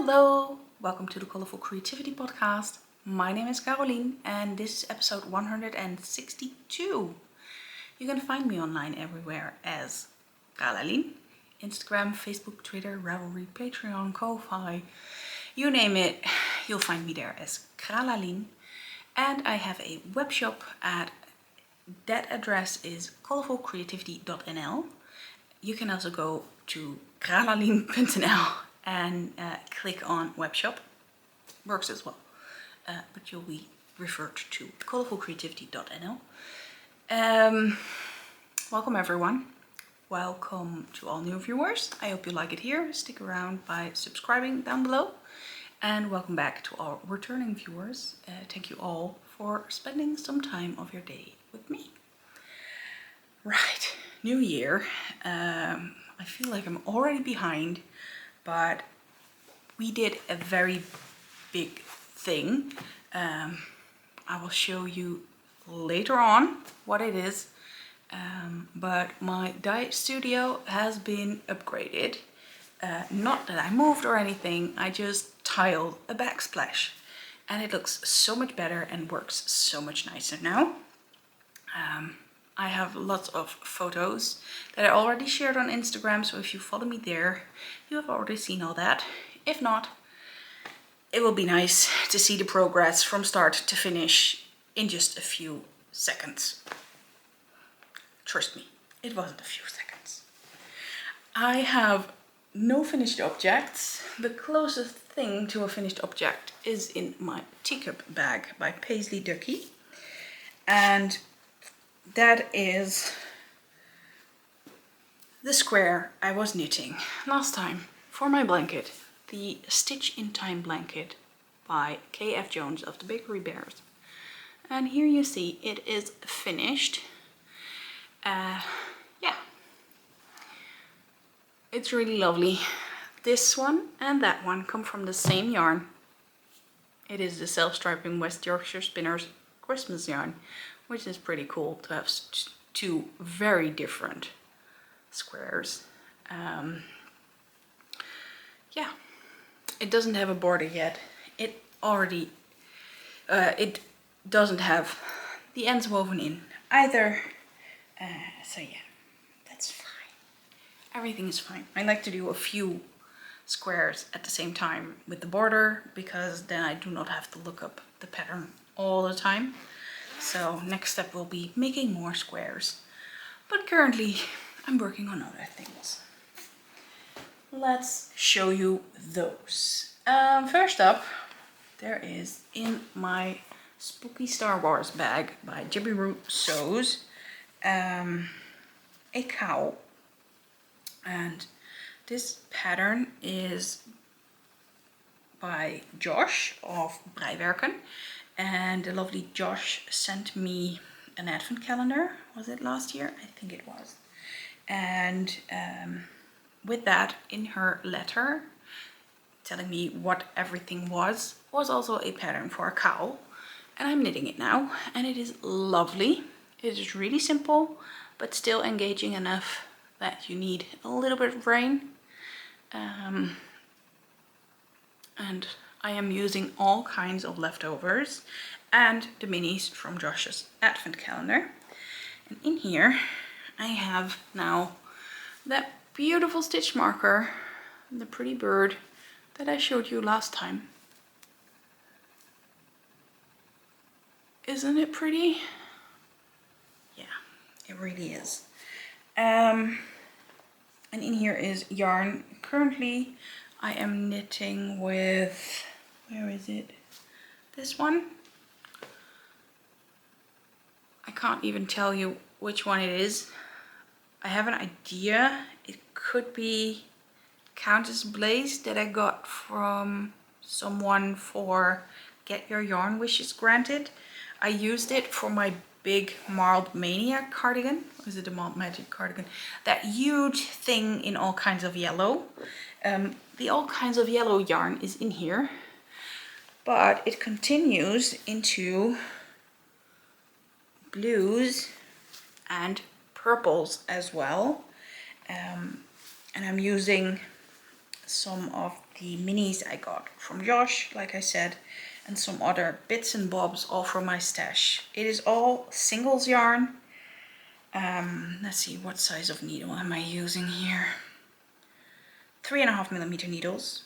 Hello, welcome to the Colourful Creativity podcast. My name is Caroline and this is episode 162. You can find me online everywhere as Caroline. Instagram, Facebook, Twitter, Ravelry, Patreon, Ko-Fi, you name it, you'll find me there as Kralalien. And I have a web shop that address is colourfulcreativity.nl. You can also go to kralalien.nl and click on web shop. Works as well, but you'll be referred to colourfulcreativity.nl. Welcome everyone. Welcome to all new viewers. I hope you like it here. Stick around by subscribing down below. And welcome back to all returning viewers. Thank you all for spending some time of your day with me. Right, new year. I feel like I'm already behind, but we did a very big thing. I will show you later on what it is. But my dye studio has been upgraded. Not that I moved or anything, I just tiled a backsplash. And it looks so much better and works so much nicer now. I have lots of photos that I already shared on Instagram, so if you follow me there, you have already seen all that. If not, it will be nice to see the progress from start to finish in just a few seconds. Trust me, it wasn't a few seconds. I have no finished objects. The closest thing to a finished object is in my teacup bag by Paisley Ducky. And that is the square I was knitting last time for my blanket. The Stitch in Time blanket by K.F. Jones of the Bakery Bears. And here you see it is finished. Yeah, it's really lovely. This one and that one come from the same yarn. It is the self-striping West Yorkshire Spinners Christmas yarn, which is pretty cool to have two very different squares. Yeah, it doesn't have a border yet. It already, it doesn't have the ends woven in either. So yeah, that's fine. Everything is fine. I like to do a few squares at the same time with the border because then I do not have to look up the pattern all the time. So next step will be making more squares. But currently I'm working on other things. Let's show you those. First up, there is in my Spooky Star Wars bag by Jibberoo Sews a cowl. And this pattern is by Josh of Breiwerken. And the lovely Josh sent me an advent calendar. Was it last year? I think it was. And with that, in her letter, telling me what everything was also a pattern for a cowl. And I'm knitting it now, and it is lovely. It is really simple, but still engaging enough that you need a little bit of brain. And I am using all kinds of leftovers and the minis from Josh's advent calendar. And in here I have now that beautiful stitch marker, the pretty bird that I showed you last time. Isn't it pretty? Yeah, it really is. And in here is yarn. Currently I am knitting with, where is it? This one. I can't even tell you which one it is. I have an idea. It could be Countess Blaze that I got from someone for Get Your Yarn Wishes Granted. I used it for my big Marled Mania cardigan. Or is it the Marled Magic cardigan? That huge thing in all kinds of yellow. The all kinds of yellow yarn is in here, but it continues into blues and purples as well. And I'm using some of the minis I got from Josh, like I said, and some other bits and bobs all from my stash. It is all singles yarn. Let's see, what size of needle am I using here? 3.5mm needles.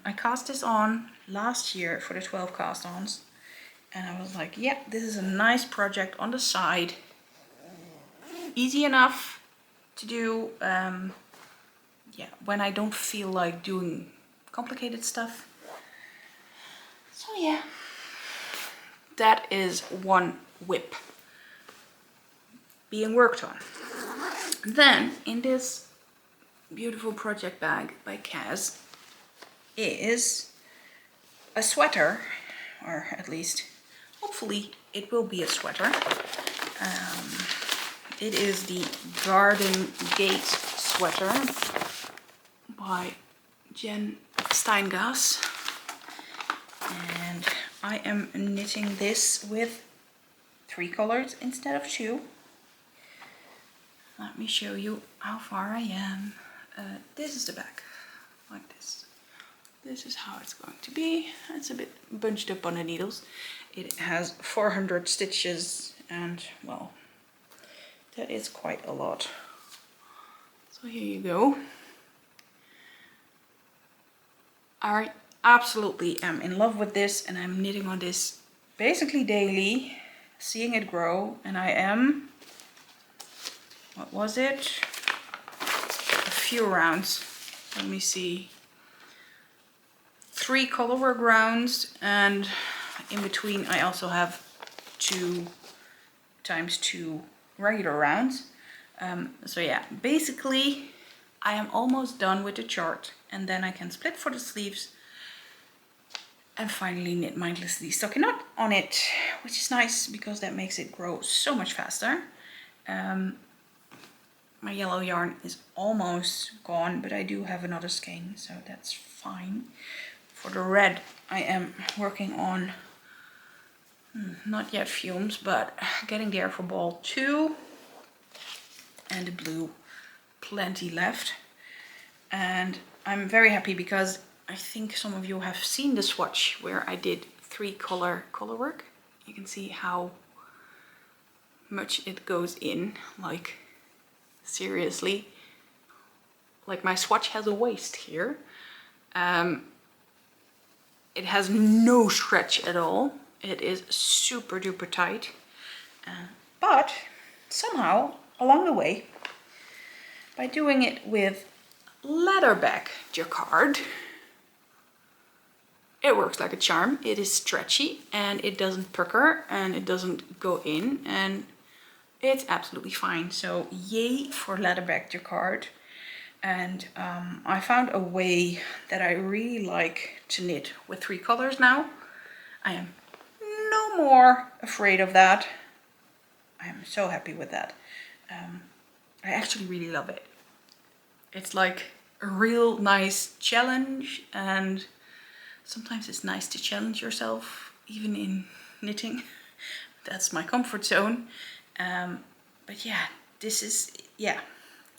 I cast this on last year for the 12 cast ons, and I was like, yeah, this is a nice project on the side. Easy enough to do, yeah, when I don't feel like doing complicated stuff. So yeah, that is one whip being worked on. Then in this beautiful project bag by Kaz is a sweater, or at least hopefully it will be a sweater. It is the Gardengate sweater by Jenn Steingass, and I am knitting this with 3 colors instead of 2. Let me show you how far I am. This is the back, like this. This is how it's going to be. It's a bit bunched up on the needles. It has 400 stitches, and well, that is quite a lot. So here you go. I absolutely am in love with this, and I'm knitting on this basically daily, seeing it grow, and I am, what was it? A few rounds. Let me see. 3 colorwork rounds, and in between I also have 2 times 2 regular rounds. So yeah, basically I am almost done with the chart, and then I can split for the sleeves and finally knit mindlessly stocking knot on it, which is nice because that makes it grow so much faster. My yellow yarn is almost gone, but I do have another skein, so that's fine. For the red, I am working on, not yet fumes, but getting there for ball 2. And the blue, plenty left. And I'm very happy because I think some of you have seen the swatch where I did 3 color work. You can see how much it goes in, like seriously. Like my swatch has a waist here. It has no stretch at all. It is super duper tight. But somehow along the way, by doing it with leatherback jacquard, it works like a charm. It is stretchy and it doesn't pucker and it doesn't go in, and it's absolutely fine. So yay for leatherback jacquard. And I found a way that I really like to knit with 3 colors now. I am no more afraid of that. I am so happy with that. I actually really love it. It's like a real nice challenge, and sometimes it's nice to challenge yourself, even in knitting. That's my comfort zone. But yeah, this is, yeah,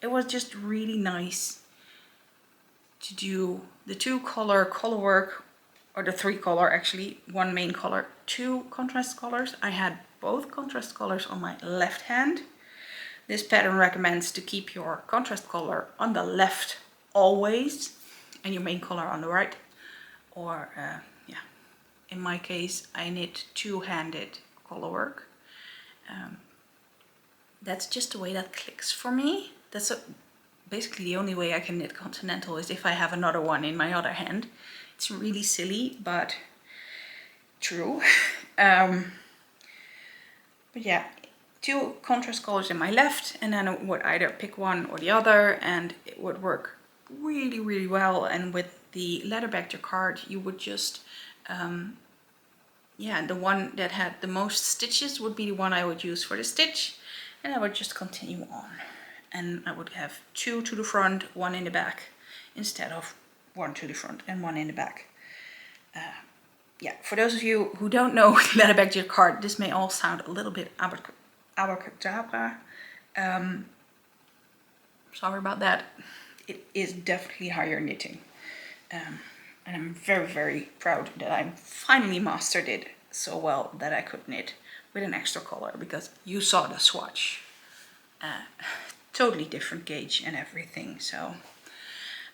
it was just really nice to do the 2 color work, or the 3 color actually, 1 main color, 2 contrast colors. I had both contrast colors on my left hand. This pattern recommends to keep your contrast color on the left always, and your main color on the right. Or yeah, in my case I knit 2-handed color work. That's just the way that clicks for me. That's basically the only way I can knit continental, is if I have another one in my other hand. It's really silly, but true. But yeah, 2 contrast colors in my left, and then I would either pick one or the other, and it would work really, really well. And with the leatherback jacquard, you would just, yeah, the one that had the most stitches would be the one I would use for the stitch, and I would just continue on. And I would have 2 to the front, 1 in the back, instead of 1 to the front and 1 in the back. Yeah, for those of you who don't know leatherback jacquard, this may all sound a little bit abracadabra. Sorry about that. It is definitely higher knitting. And I'm very, very proud that I finally mastered it so well that I could knit with an extra color, because you saw the swatch. Totally different gauge and everything. So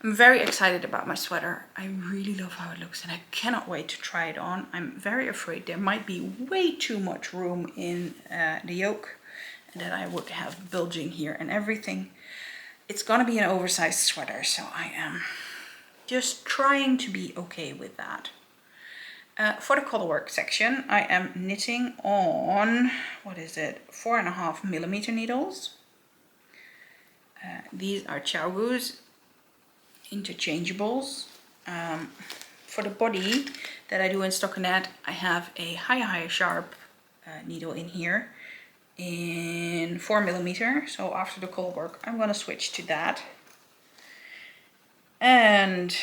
I'm very excited about my sweater. I really love how it looks and I cannot wait to try it on. I'm very afraid there might be way too much room in the yoke and that I would have bulging here and everything. It's gonna be an oversized sweater, so I am just trying to be okay with that. For the colorwork section, I am knitting on, what is it, 4.5mm needles. These are Chowgoos interchangeables. For the body that I do in stockinette, I have a high sharp needle in here in 4mm. So after the colorwork, I'm gonna switch to that. And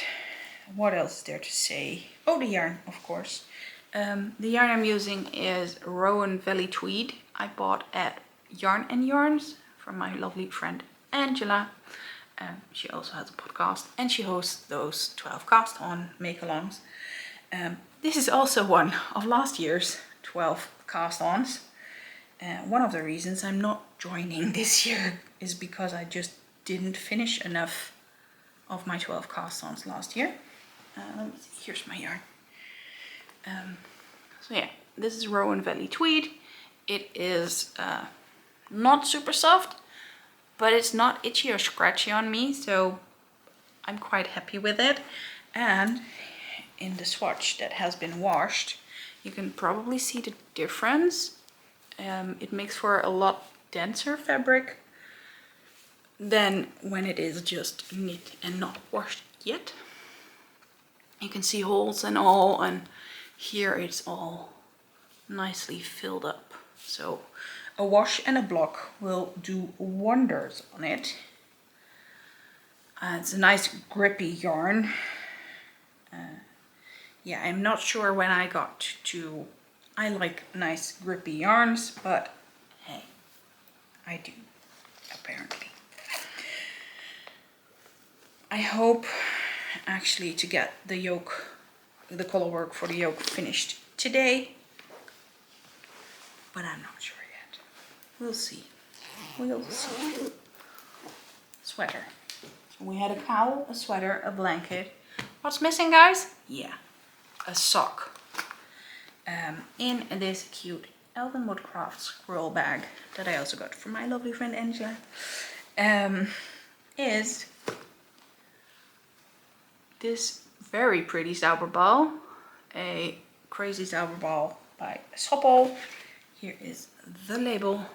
what else is there to say? Oh, the yarn, of course. The yarn I'm using is Rowan Valley Tweed. I bought at Yarn and Yarns from my lovely friend Angela. She also has a podcast and she hosts those 12 cast on make-alongs. This is also one of last year's 12 cast ons. One of the reasons I'm not joining this year is because I just didn't finish enough of my 12 cast ons last year. Let me see, here's my yarn. So yeah, this is Rowan Valley Tweed. It is not super soft, but it's not itchy or scratchy on me, so I'm quite happy with it. And in the swatch that has been washed, you can probably see the difference. It makes for a lot denser fabric than when it is just knit and not washed yet. You can see holes and all, and here it's all nicely filled up. So a wash and a block will do wonders on it. It's a nice grippy yarn. Yeah, I'm not sure when I got to... I like nice grippy yarns, but hey, I do, apparently. I hope actually to get the yoke, the color work for the yoke finished today, but I'm not sure yet. We'll see. We'll see. Sweater. So we had a cowl, a sweater, a blanket. What's missing, guys? Yeah, a sock. In this cute Elven Woodcraft scroll bag that I also got from my lovely friend Angela, is this very pretty Zauberball, a Crazy Zauberball by Schoppel. Here is the label,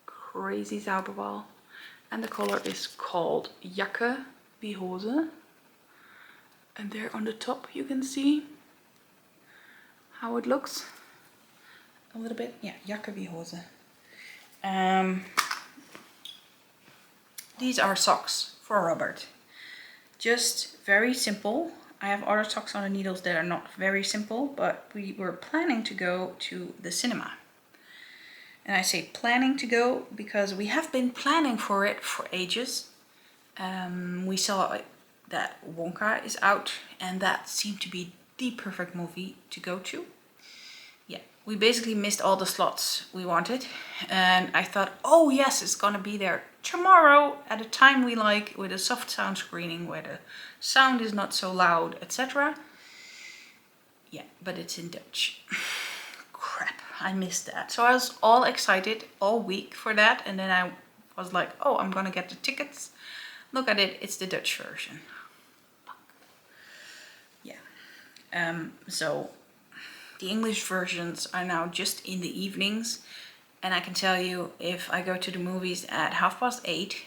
Crazy Zauberball, and the color is called Jacke wie Hose. And there on the top you can see how it looks a little bit. Yeah, Jacke wie Hose. These are socks for Robert. Just very simple. I have other socks on the needles that are not very simple, but we were planning to go to the cinema. And I say planning to go because we have been planning for it for ages. We saw that Wonka is out and that seemed to be the perfect movie to go to. Yeah, we basically missed all the slots we wanted. And I thought, oh yes, it's gonna be there tomorrow at a time we like, with a soft sound screening where the sound is not so loud, etc. Yeah, but it's in Dutch. Crap, I missed that. So I was all excited all week for that, and then I was like, oh, I'm gonna get the tickets. Look at it, it's the Dutch version. Yeah. So the English versions are now just in the evenings. And I can tell you, if I go to the movies at 8:30,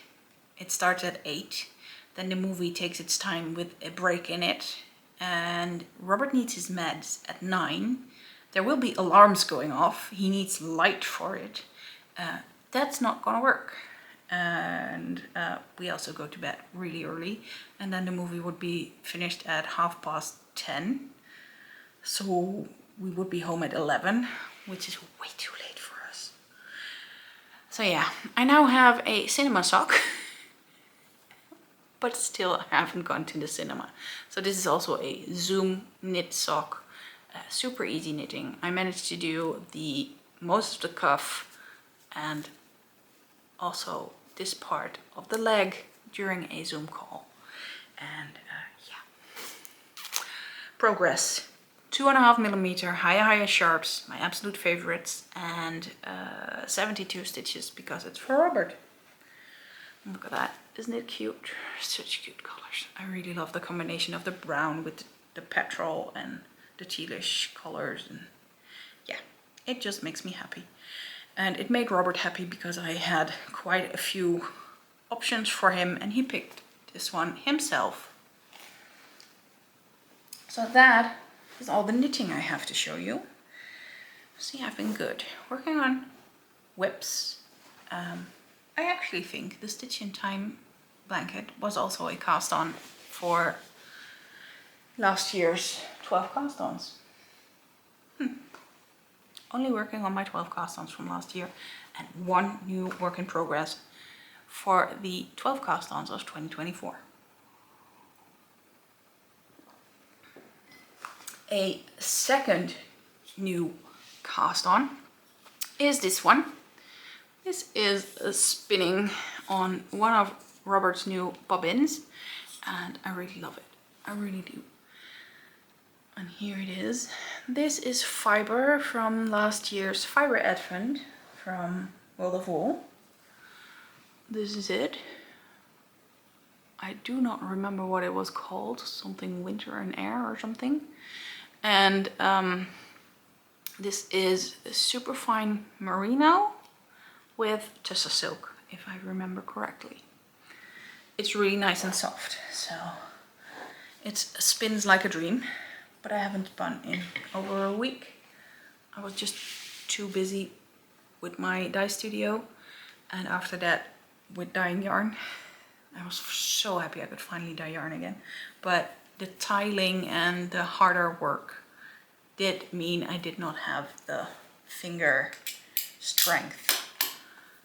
it starts at 8. Then the movie takes its time with a break in it. And Robert needs his meds at 9. There will be alarms going off. He needs light for it. That's not gonna work. And we also go to bed really early. And then the movie would be finished at 10:30. So we would be home at 11, which is way too late for us. So yeah, I now have a cinema sock. but still I haven't gone to the cinema. So this is also a Zoom knit sock, super easy knitting. I managed to do most of the cuff and also this part of the leg during a Zoom call. And yeah, progress. 2.5mm higher sharps, my absolute favorites, and 72 stitches because it's for Robert. Look at that, isn't it cute? Such cute colors. I really love the combination of the brown with the petrol and the tealish colors, and yeah, it just makes me happy. And it made Robert happy because I had quite a few options for him and he picked this one himself. So that is all the knitting I have to show you. See, I've been good. Working on whips. I actually think the Stitch in Time blanket was also a cast on for last year's 12 cast ons. Only working on my 12 cast ons from last year and one new work in progress for the 12 cast ons of 2024. A second new cast on is this one. This is a spinning on one of Robert's new bobbins and I really love it. I really do. And here it is. This is fiber from last year's Fiber Advent from World of Wool. This is it. I do not remember what it was called. Something Winter and Air or something. And this is a super fine merino with tussa silk, if I remember correctly. It's really nice and soft, so it spins like a dream, but I haven't spun in over a week. I was just too busy with my dye studio, and after that with dyeing yarn. I was so happy I could finally dye yarn again, but the tiling and the harder work did mean I did not have the finger strength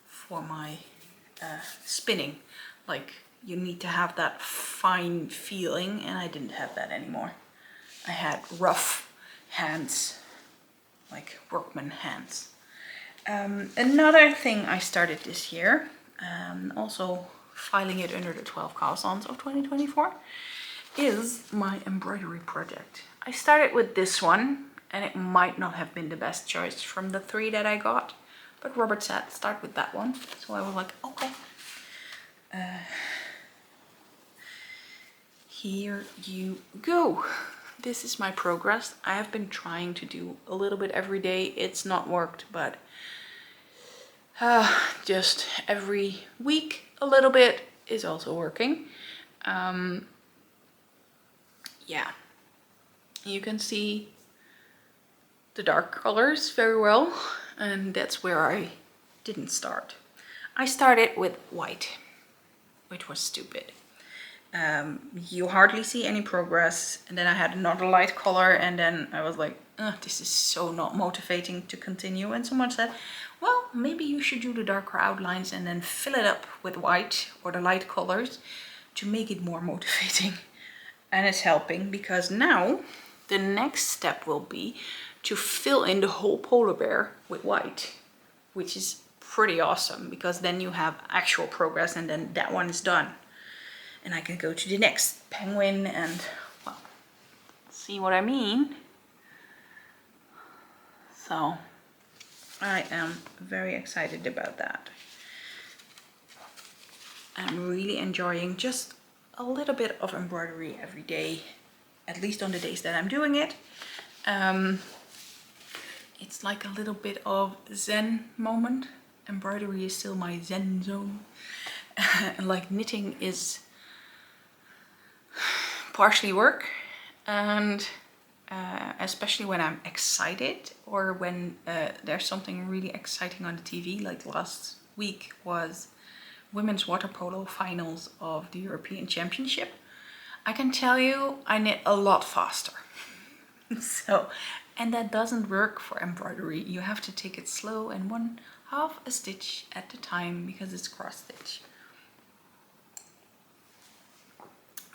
for my spinning. Like, you need to have that fine feeling and I didn't have that anymore. I had rough hands, like workman hands. Another thing I started this year, also filing it under the 12 cast-ons of 2024, is my embroidery project. I started with this one and it might not have been the best choice from the 3 that I got, but Robert said start with that one, so I was like, okay. Here you go. This is my progress. I have been trying to do a little bit every day. It's not worked, but just every week a little bit is also working. Yeah, you can see the dark colors very well, and that's where I didn't start. I started with white, which was stupid. You hardly see any progress, and then I had another light color, and then I was like, this is so not motivating to continue. And someone said, well, maybe you should do the darker outlines and then fill it up with white or the light colors to make it more motivating. And it's helping, because now the next step will be to fill in the whole polar bear with white, which is pretty awesome, because then you have actual progress and then that one is done. And I can go to the next penguin and, well, see what I mean? So I am very excited about that. I'm really enjoying just a little bit of embroidery every day, at least on the days that I'm doing it. It's like a little bit of Zen moment. Embroidery is still my Zen zone. And like knitting is partially work, and especially when I'm excited or when there's something really exciting on the TV, like last week was women's water polo finals of the European Championship. I can tell you I knit a lot faster. So, and that doesn't work for embroidery. You have to take it slow and 1/2 a stitch at a time because it's cross stitch.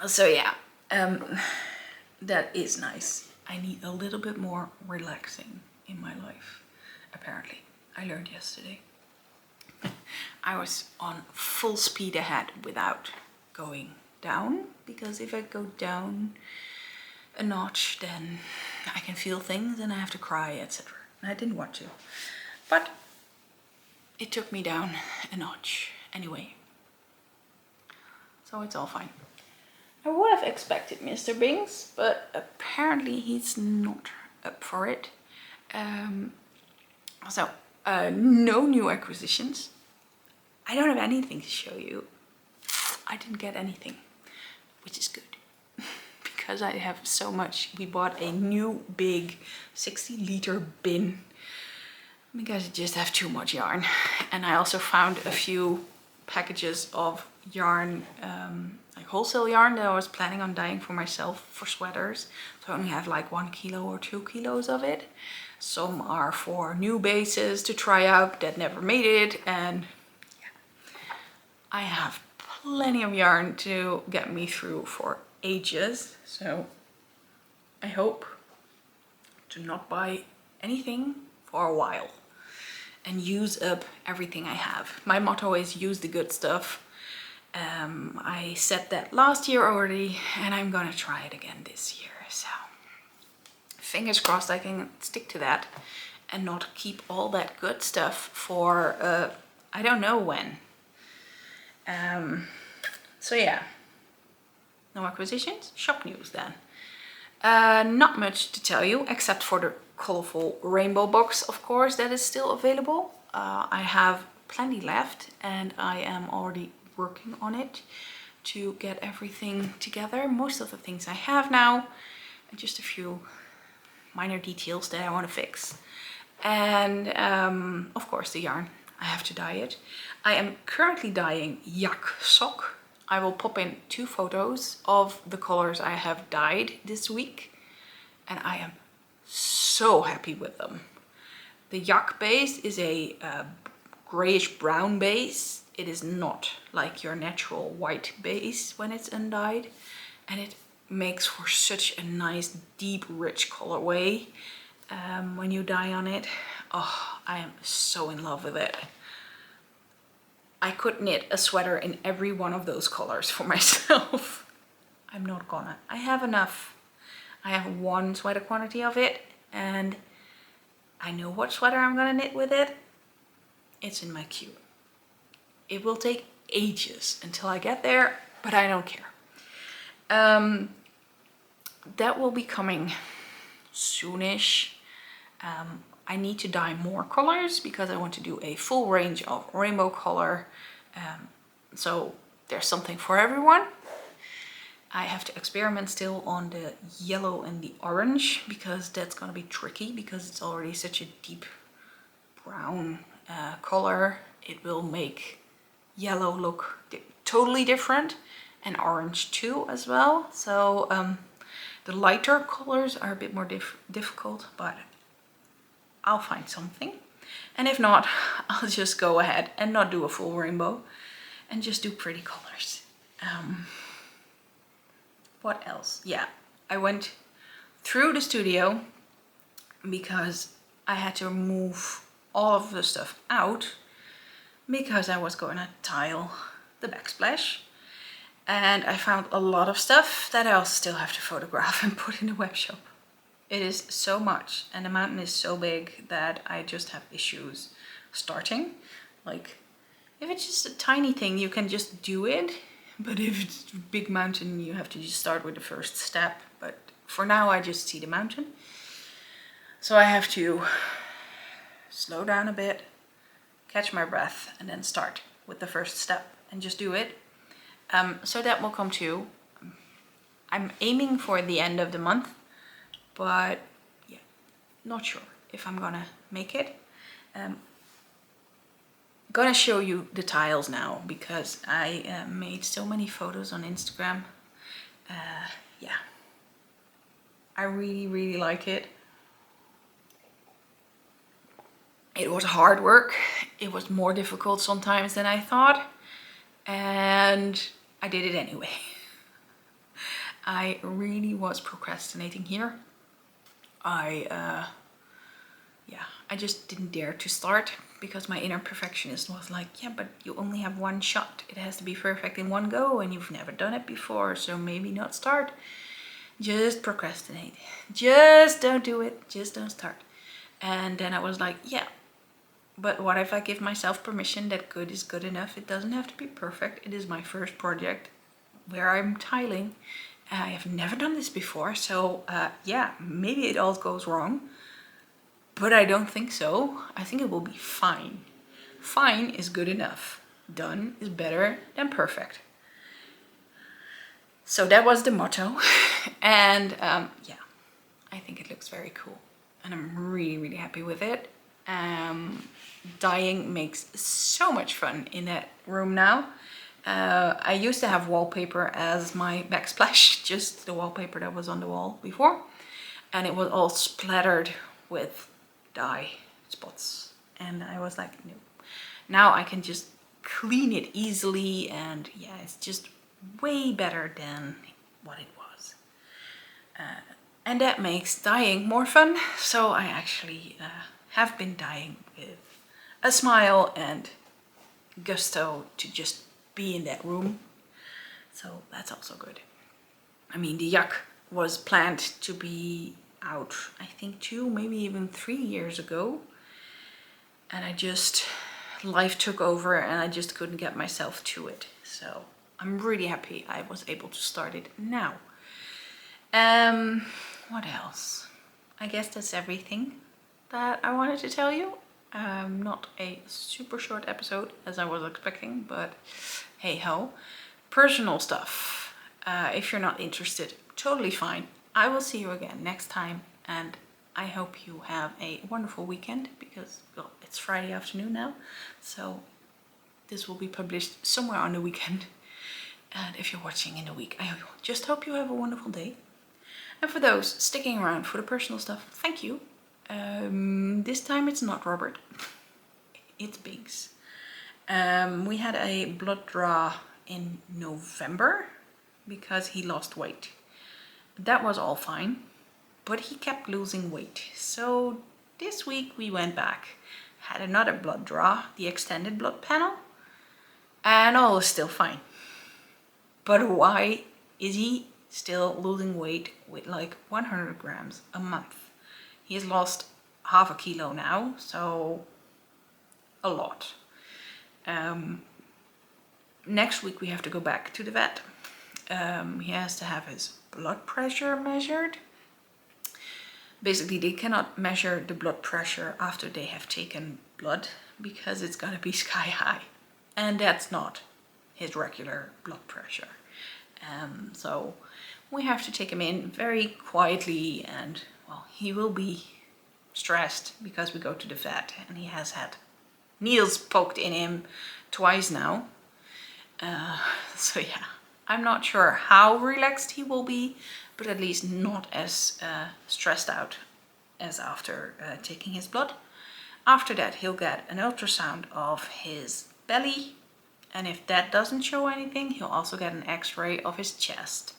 So yeah, that is nice. I need a little bit more relaxing in my life, apparently. I learned yesterday. I was on full speed ahead without going down, because if I go down a notch, then I can feel things and I have to cry, etc. And I didn't want to, but it took me down a notch anyway, so it's all fine. I would have expected Mr. Binks, but apparently he's not up for it. No new acquisitions. I don't have anything to show you. I didn't get anything, which is good. Because I have so much. We bought a new big 60-liter bin because I just have too much yarn. And I also found a few packages of yarn, like wholesale yarn, that I was planning on dyeing for myself for sweaters. So I only have like 1 kilo or 2 kilos of it. Some are for new bases to try out that never made it, and yeah, I have plenty of yarn to get me through for ages. So I hope to not buy anything for a while and use up everything I have. My motto is use the good stuff. I said that last year already, and I'm gonna try it again this year. So fingers crossed I can stick to that and not keep all that good stuff for I don't know when. So yeah, no acquisitions, shop news then. Not much to tell you except for the colorful rainbow box, of course, that is still available. I have plenty left and I am already working on it to get everything together. Most of the things I have now, and just a few minor details that I want to fix. And of course the yarn, I have to dye it. I am currently dyeing yak sock. I will pop in 2 photos of the colors I have dyed this week, and I am so happy with them. The yak base is a grayish brown base. It is not like your natural white base when it's undyed, and it makes for such a nice deep rich colorway when you dye on it. Oh, I am so in love with it. I could knit a sweater in every one of those colors for myself. I'm not gonna. I have enough. I have 1 sweater quantity of it, and I know what sweater I'm gonna knit with it. It's in my queue. It will take ages until I get there, but I don't care. That will be coming soonish. I need to dye more colors because I want to do a full range of rainbow color. So there's something for everyone. I have to experiment still on the yellow and the orange because that's gonna be tricky because it's already such a deep brown color. It will make yellow look totally different, and orange too as well. So the lighter colors are a bit more difficult, but I'll find something. And if not, I'll just go ahead and not do a full rainbow and just do pretty colors. What else? Yeah, I went through the studio because I had to move all of the stuff out because I was going to tile the backsplash. And I found a lot of stuff that I'll still have to photograph and put in the web shop. It is so much, and the mountain is so big that I just have issues starting. Like, if it's just a tiny thing, you can just do it. But if it's a big mountain, you have to just start with the first step. But for now, I just see the mountain. So I have to slow down a bit, catch my breath, and then start with the first step and just do it. So that will come too. I'm aiming for the end of the month, but yeah, not sure if I'm gonna make it. Gonna show you the tiles now because I made so many photos on Instagram. Yeah, I really like it. It was hard work. It was more difficult sometimes than I thought, and I did it anyway. I really was procrastinating here. I just didn't dare to start because my inner perfectionist was like, yeah, but you only have one shot. It has to be perfect in one go and you've never done it before, so maybe not start. Just procrastinate. Just don't do it. Just don't start. And then I was like, yeah, but what if I give myself permission that good is good enough? It doesn't have to be perfect. It is my first project where I'm tiling. I have never done this before, so yeah, maybe it all goes wrong. But I don't think so. I think it will be fine. Fine is good enough. Done is better than perfect. So that was the motto. And yeah, I think it looks very cool. And I'm really, really happy with it. Dyeing makes so much fun in that room now. I used to have wallpaper as my backsplash, just the wallpaper that was on the wall before. And it was all splattered with dye spots. And I was like, no. Now I can just clean it easily, and yeah, it's just way better than what it was. And that makes dyeing more fun. So I actually have been dyeing with a smile and gusto to just be in that room. So that's also good. I mean, the yak was planned to be out, I think 2, maybe even 3 years ago. And life took over and I just couldn't get myself to it. So I'm really happy I was able to start it now. What else? I guess that's everything that I wanted to tell you. Not a super short episode as I was expecting, but hey ho. Personal stuff. If you're not interested, totally fine. I will see you again next time, and I hope you have a wonderful weekend because, well, it's Friday afternoon now, so this will be published somewhere on the weekend. And if you're watching in the week, I just hope you have a wonderful day. And for those sticking around for the personal stuff, thank you. This time it's not Robert, it's Biggs. We had a blood draw in November because he lost weight. That was all fine, but he kept losing weight. So this week we went back, had another blood draw, the extended blood panel, and all is still fine. But why is he still losing weight with like 100 grams a month? He has lost half a kilo now, so a lot. Next week we have to go back to the vet. He has to have his blood pressure measured. Basically, they cannot measure the blood pressure after they have taken blood because it's gonna be sky high. And that's not his regular blood pressure. So we have to take him in very quietly, and well, he will be stressed because we go to the vet and he has had needles poked in him twice now. So yeah, I'm not sure how relaxed he will be, but at least not as stressed out as after taking his blood. After that, he'll get an ultrasound of his belly, and if that doesn't show anything, he'll also get an x-ray of his chest.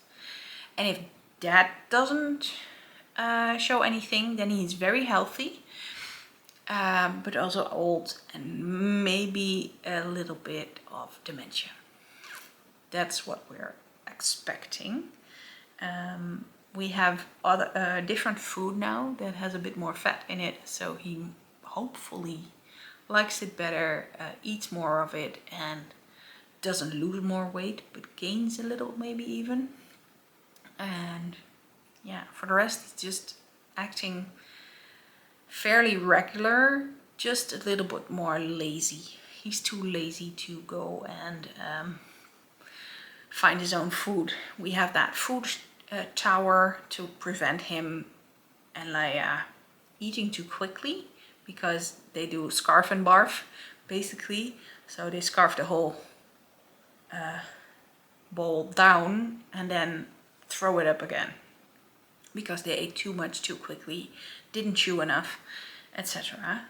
And if that doesn't show anything, then he's very healthy, but also old and maybe a little bit of dementia. That's what we're expecting. We have other different food now that has a bit more fat in it, so he hopefully likes it better, eats more of it, and doesn't lose more weight but gains a little, maybe even. And yeah, for the rest it's just acting fairly regular, just a little bit more lazy. He's too lazy to go and find his own food. We have that food tower to prevent him and eating too quickly, because they do scarf and barf basically. So they scarf the whole bowl down and then throw it up again because they ate too much too quickly, didn't chew enough, etc.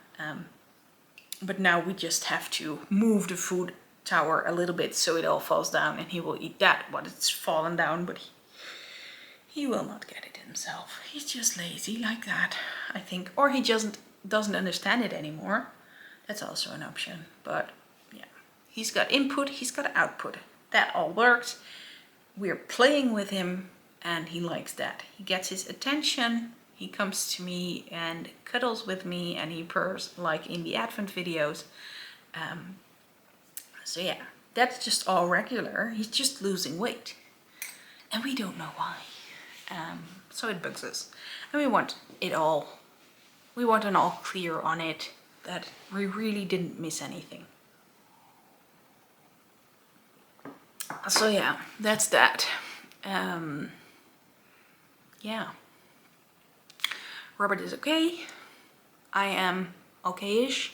But now we just have to move the food tower a little bit so it all falls down, and he will eat that. But it's fallen down, but He will not get it himself. He's just lazy like that, I think. Or he just doesn't understand it anymore. That's also an option. But yeah, he's got input, he's got output. That all works. We're playing with him and he likes that. He gets his attention. He comes to me and cuddles with me and he purrs like in the Advent videos. So yeah, that's just all regular. He's just losing weight. And we don't know why. So it bugs us. And we want it all. We want an all clear on it, that we really didn't miss anything. So yeah, that's that. Yeah. Robert is okay. I am okay-ish.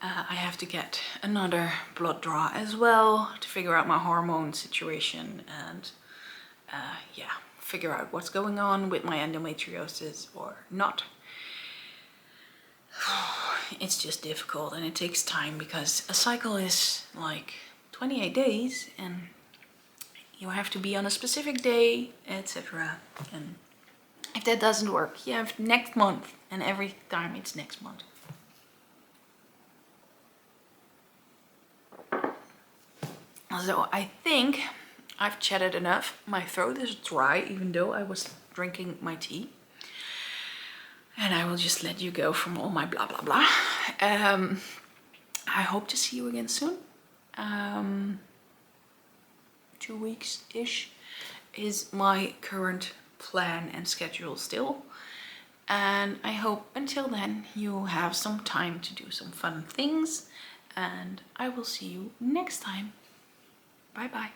I have to get another blood draw as well to figure out my hormone situation and yeah, figure out what's going on with my endometriosis or not. It's just difficult and it takes time because a cycle is like 28 days and you have to be on a specific day, etc. And if that doesn't work, you have next month and every time it's next month. So I think I've chatted enough. My throat is dry even though I was drinking my tea. And I will just let you go from all my blah blah blah. I hope to see you again soon. 2 weeks-ish is my current plan and schedule still. And I hope until then you have some time to do some fun things. And I will see you next time. Bye bye.